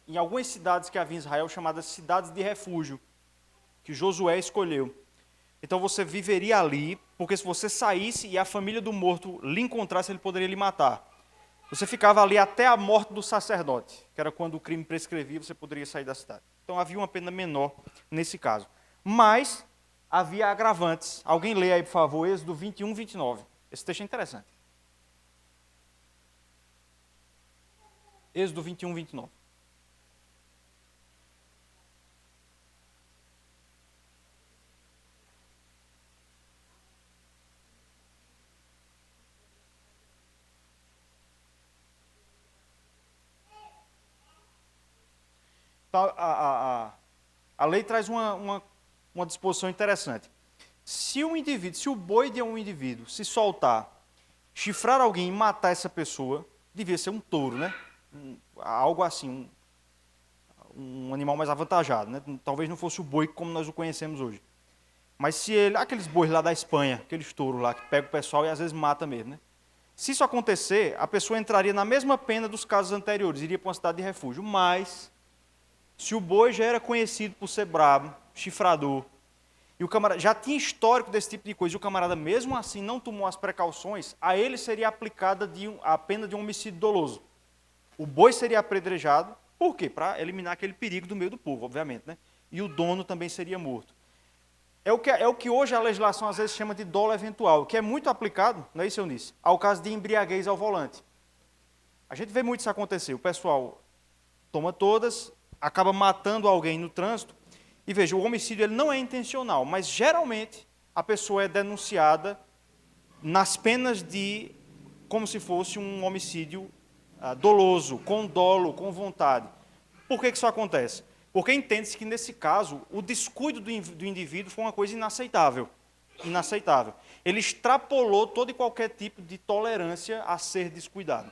em algumas cidades que havia em Israel, chamadas cidades de refúgio, que Josué escolheu. Então você viveria ali, porque se você saísse e a família do morto lhe encontrasse, ele poderia lhe matar. Você ficava ali até a morte do sacerdote, que era quando o crime prescrevia, você poderia sair da cidade. Então havia uma pena menor nesse caso. Mas havia agravantes. Alguém lê aí, por favor, Êxodo 21, 29. Esse texto é interessante. Êxodo 21, 29. A lei traz uma disposição interessante. Se o boi de um indivíduo se soltar, chifrar alguém e matar essa pessoa, devia ser um touro, né? Algo assim, um animal mais avantajado, né? Talvez não fosse o boi como nós o conhecemos hoje. Mas se aqueles bois lá da Espanha, aqueles touros lá que pegam o pessoal e às vezes mata mesmo, né? Se isso acontecer, a pessoa entraria na mesma pena dos casos anteriores, iria para uma cidade de refúgio. Mas, se o boi já era conhecido por ser brabo, chifrador, e o camarada já tinha histórico desse tipo de coisa, e o camarada mesmo assim não tomou as precauções, a ele seria aplicada a pena de um homicídio doloso. O boi seria apedrejado, por quê? Para eliminar aquele perigo do meio do povo, obviamente, né? E o dono também seria morto. É o que hoje a legislação às vezes chama de dolo eventual, que é muito aplicado, não é isso, Eunice? Ao caso de embriaguez ao volante. A gente vê muito isso acontecer. O pessoal toma todas, acaba matando alguém no trânsito. E veja, o homicídio ele não é intencional, mas geralmente a pessoa é denunciada nas penas de como se fosse um homicídio doloso, com dolo, com vontade. Por que isso acontece? Porque entende-se que, nesse caso, o descuido do indivíduo foi uma coisa inaceitável. Inaceitável. Ele extrapolou todo e qualquer tipo de tolerância a ser descuidado.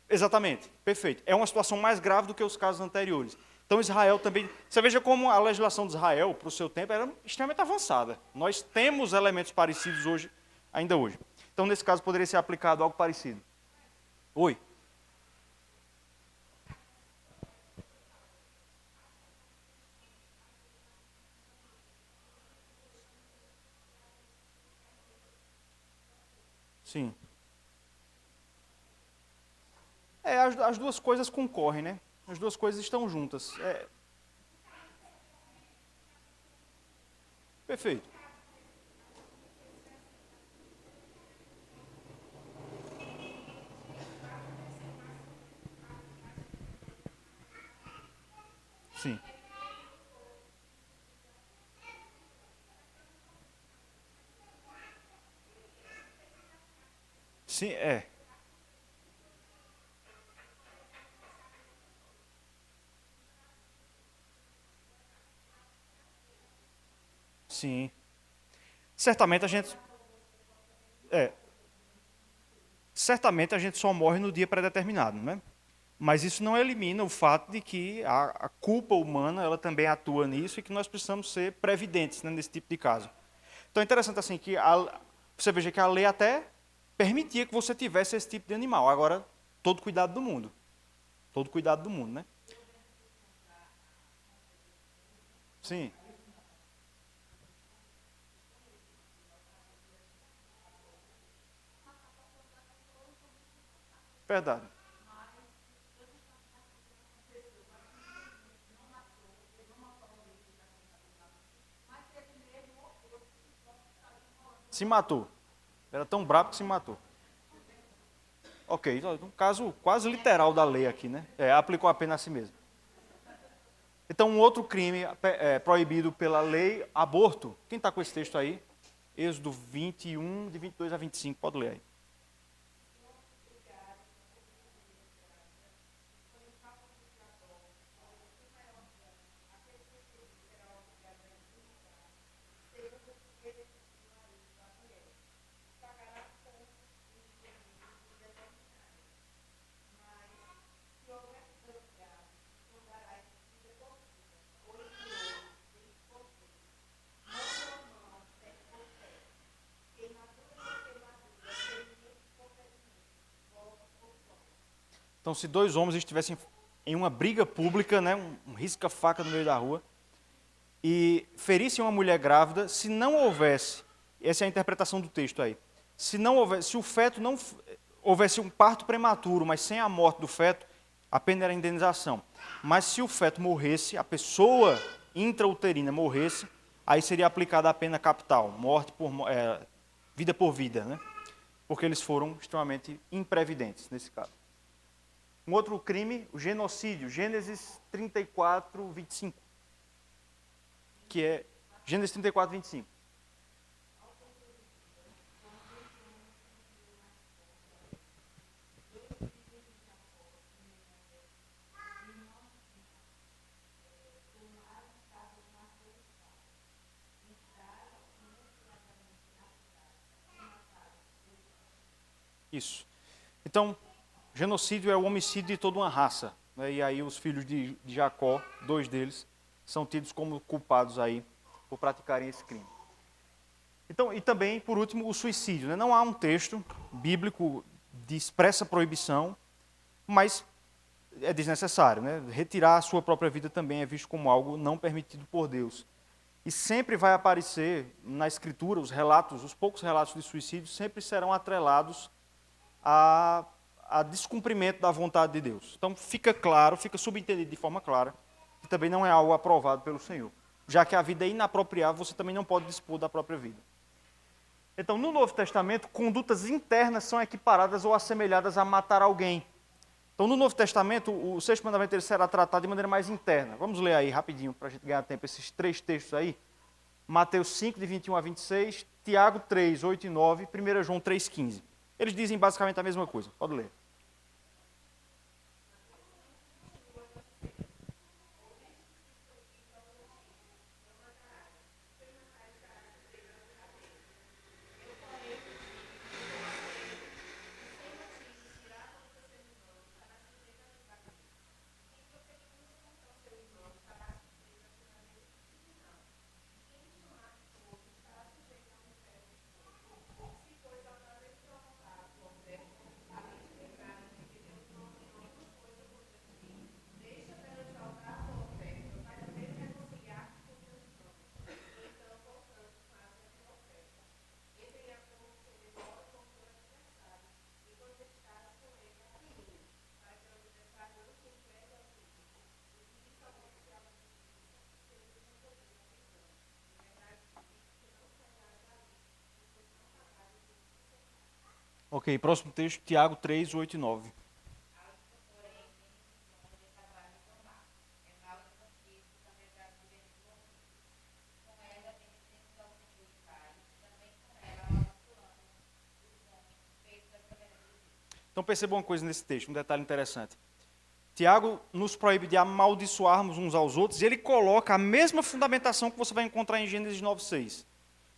Exatamente, perfeito. É uma situação mais grave do que os casos anteriores. Então, Israel também... Você veja como a legislação de Israel, para o seu tempo, era extremamente avançada. Nós temos elementos parecidos hoje, ainda hoje. Então, nesse caso, poderia ser aplicado algo parecido. Oi? Sim. As duas coisas concorrem, né? As duas coisas estão juntas. Perfeito. Sim. Sim, Sim. Certamente a gente... É. Certamente a gente só morre no dia pré-determinado, né? Mas isso não elimina o fato de que a culpa humana ela também atua nisso e que nós precisamos ser previdentes, né, nesse tipo de caso. Então é interessante assim que você veja que a lei até permitia que você tivesse esse tipo de animal. Agora, todo cuidado do mundo. Todo cuidado do mundo, né? Sim, verdade. Se matou. Era tão brabo que se matou. Ok, então, um caso quase literal da lei aqui, né? Aplicou a pena a si mesmo. Então, um outro crime proibido pela lei, aborto. Quem está com esse texto aí? Êxodo 21, de 22 a 25, pode ler aí. Então, se dois homens estivessem em uma briga pública, né, um risca-faca no meio da rua, e ferissem uma mulher grávida, se não houvesse, essa é a interpretação do texto aí, se não houvesse, se o feto não houvesse um parto prematuro, mas sem a morte do feto, a pena era indenização. Mas se o feto morresse, a pessoa intrauterina morresse, aí seria aplicada a pena capital, morte por vida por vida, né? Porque eles foram extremamente imprevidentes nesse caso. Um outro crime, o genocídio, Gênesis 34, 25. Que é Gênesis 34, 25. Isso. Então, genocídio é o homicídio de toda uma raça, né? E aí os filhos de Jacó, dois deles, são tidos como culpados aí por praticarem esse crime. Então, e também, por último, o suicídio, né? Não há um texto bíblico de expressa proibição, mas é desnecessário, né? Retirar a sua própria vida também é visto como algo não permitido por Deus. E sempre vai aparecer na Escritura, os relatos, os poucos relatos de suicídio, sempre serão atrelados a descumprimento da vontade de Deus. Então fica claro, fica subentendido de forma clara, que também não é algo aprovado pelo Senhor. Já que a vida é inapropriável, você também não pode dispor da própria vida. Então, no Novo Testamento, condutas internas são equiparadas ou assemelhadas a matar alguém. Então, no Novo Testamento, o sexto mandamento ele será tratado de maneira mais interna. Vamos ler aí rapidinho, para a gente ganhar tempo, esses 3 textos aí. Mateus 5, de 21 a 26, Tiago 3, 8 e 9, 1 João 3, 15. Eles dizem basicamente a mesma coisa. Pode ler. Ok, próximo texto, Tiago 3, 8 e 9. Então percebam uma coisa nesse texto, um detalhe interessante. Tiago nos proíbe de amaldiçoarmos uns aos outros e ele coloca a mesma fundamentação que você vai encontrar em Gênesis 9:6.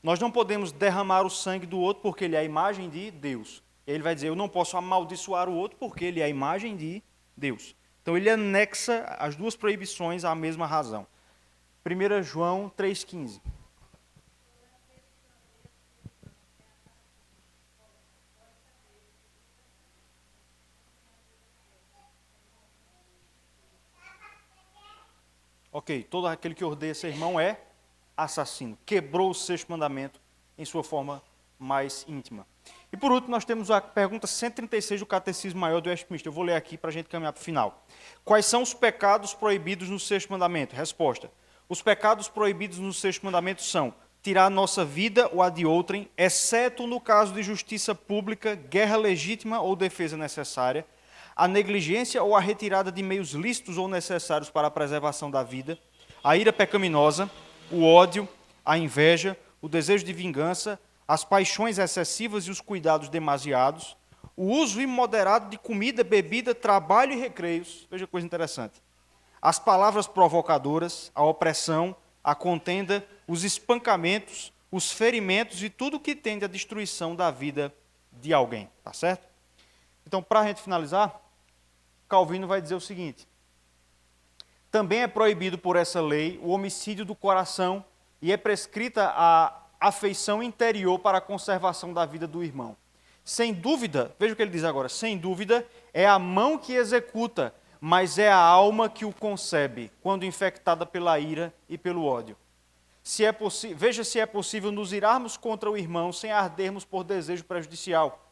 Nós não podemos derramar o sangue do outro porque ele é a imagem de Deus. E ele vai dizer, eu não posso amaldiçoar o outro porque ele é a imagem de Deus. Então ele anexa as duas proibições à mesma razão. 1 João 3,15. Ok, todo aquele que odeia seu irmão é assassino. Quebrou o sexto mandamento em sua forma mais íntima. E por último, nós temos a pergunta 136 do Catecismo Maior do Westminster. Eu vou ler aqui para a gente caminhar para o final. Quais são os pecados proibidos no sexto mandamento? Resposta. Os pecados proibidos no sexto mandamento são tirar a nossa vida ou a de outrem, exceto no caso de justiça pública, guerra legítima ou defesa necessária, a negligência ou a retirada de meios lícitos ou necessários para a preservação da vida, a ira pecaminosa, o ódio, a inveja, o desejo de vingança, as paixões excessivas e os cuidados demasiados, o uso imoderado de comida, bebida, trabalho e recreios, veja que coisa interessante, as palavras provocadoras, a opressão, a contenda, os espancamentos, os ferimentos e tudo que tende à destruição da vida de alguém, tá certo? Então, para a gente finalizar, Calvino vai dizer o seguinte: também é proibido por essa lei o homicídio do coração e é prescrita a afeição interior para a conservação da vida do irmão. Sem dúvida, veja o que ele diz agora, sem dúvida é a mão que executa, mas é a alma que o concebe, quando infectada pela ira e pelo ódio. Veja se é possível nos irarmos contra o irmão sem ardermos por desejo prejudicial.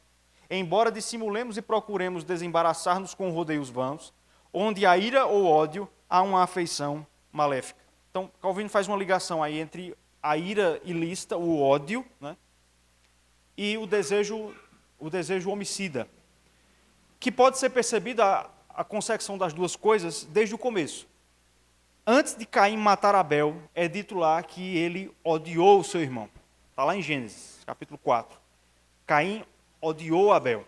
Embora dissimulemos e procuremos desembaraçar-nos com rodeios vãos, onde a ira ou ódio há uma afeição maléfica. Então, Calvino faz uma ligação aí entre a ira ilícita, o ódio, né, e o desejo homicida, que pode ser percebida a consecução das duas coisas desde o começo. Antes de Caim matar Abel, é dito lá que ele odiou o seu irmão. Está lá em Gênesis, capítulo 4. Caim odiou Abel.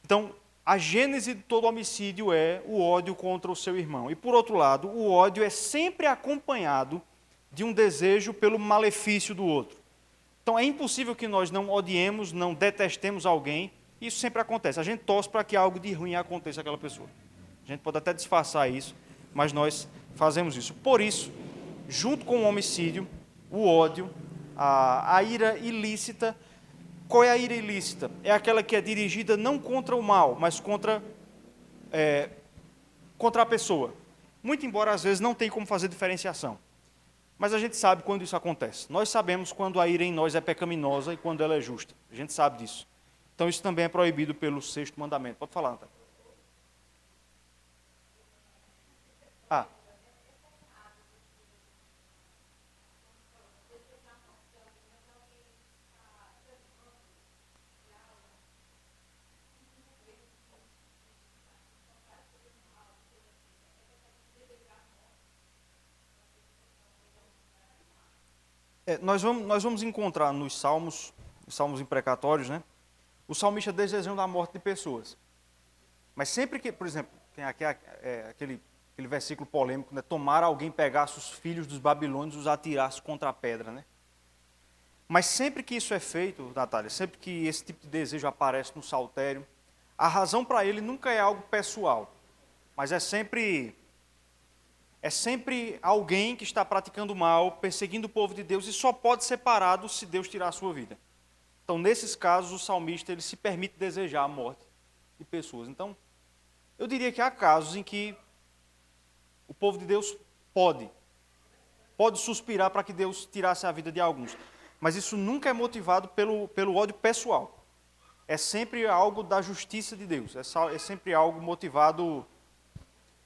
Então, a gênese de todo homicídio é o ódio contra o seu irmão. E, por outro lado, o ódio é sempre acompanhado de um desejo pelo malefício do outro. Então, é impossível que nós não odiemos, não detestemos alguém. Isso sempre acontece. A gente torce para que algo de ruim aconteça àquela pessoa. A gente pode até disfarçar isso, mas nós fazemos isso. Por isso, junto com o homicídio, o ódio, A ira ilícita, qual é a ira ilícita? É aquela que é dirigida não contra o mal, mas contra a pessoa. Muito embora às vezes não tenha como fazer diferenciação. Mas a gente sabe quando isso acontece. Nós sabemos quando a ira em nós é pecaminosa e quando ela é justa. A gente sabe disso. Então isso também é proibido pelo sexto mandamento. Pode falar, Antônio. Ah, nós vamos encontrar nos salmos imprecatórios, né? O salmista desejando a morte de pessoas. Mas sempre que, por exemplo, tem aquele versículo polêmico, né? Tomara alguém pegasse os filhos dos babilônios e os atirasse contra a pedra, né? Mas sempre que isso é feito, Natália, sempre que esse tipo de desejo aparece no saltério, a razão para ele nunca é algo pessoal, mas é sempre alguém que está praticando mal, perseguindo o povo de Deus e só pode ser parado se Deus tirar a sua vida. Então, nesses casos, o salmista ele se permite desejar a morte de pessoas. Então, eu diria que há casos em que o povo de Deus pode suspirar para que Deus tirasse a vida de alguns. Mas isso nunca é motivado pelo ódio pessoal. É sempre algo da justiça de Deus. É sempre algo motivado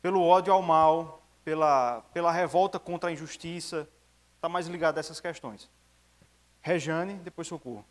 pelo ódio ao mal, pela revolta contra a injustiça. Está mais ligado a essas questões. Rejane, depois Socorro.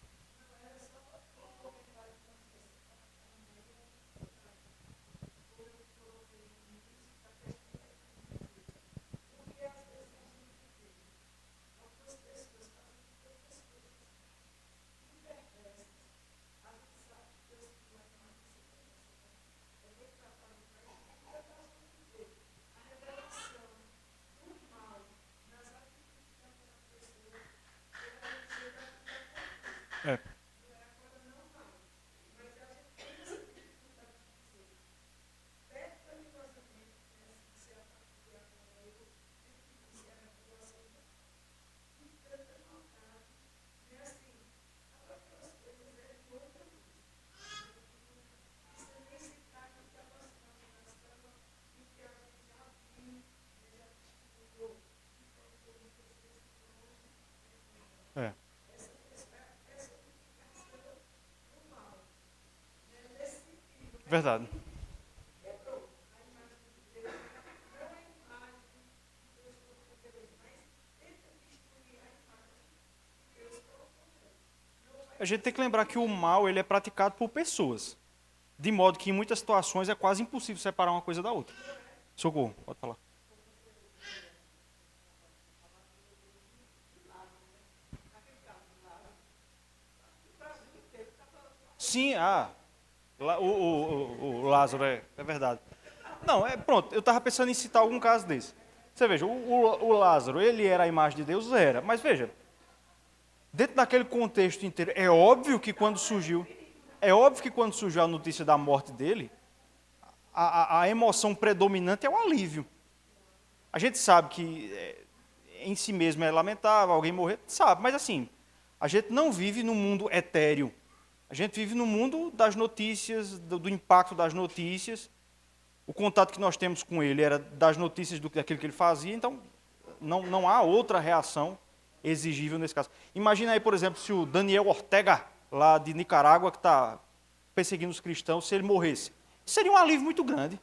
É. É. Verdade. A gente tem que lembrar que o mal ele é praticado por pessoas. De modo que em muitas situações é quase impossível separar uma coisa da outra. Socorro, pode falar. Sim, o Lázaro, é verdade. Não, pronto, eu estava pensando em citar algum caso desse. Você veja, o Lázaro, ele era a imagem de Deus? Era. Mas veja, dentro daquele contexto inteiro, é óbvio que quando surgiu a notícia da morte dele, a emoção predominante é o alívio. A gente sabe que em si mesmo é lamentável alguém morrer, sabe, mas assim, a gente não vive num mundo etéreo. A gente vive no mundo das notícias, do impacto das notícias. O contato que nós temos com ele era das notícias daquilo que ele fazia, então não há outra reação exigível nesse caso. Imagina aí, por exemplo, se o Daniel Ortega, lá de Nicarágua, que está perseguindo os cristãos, se ele morresse. Isso seria um alívio muito grande.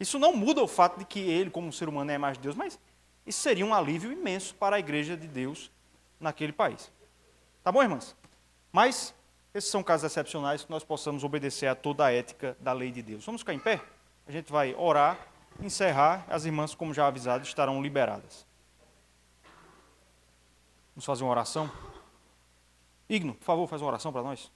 Isso não muda o fato de que ele, como um ser humano, é a imagem de Deus, mas isso seria um alívio imenso para a igreja de Deus naquele país. Tá bom, irmãs? Mas esses são casos excepcionais que nós possamos obedecer a toda a ética da lei de Deus. Vamos ficar em pé? A gente vai orar, encerrar. As irmãs, como já avisado, estarão liberadas. Vamos fazer uma oração? Igno, por favor, faz uma oração para nós.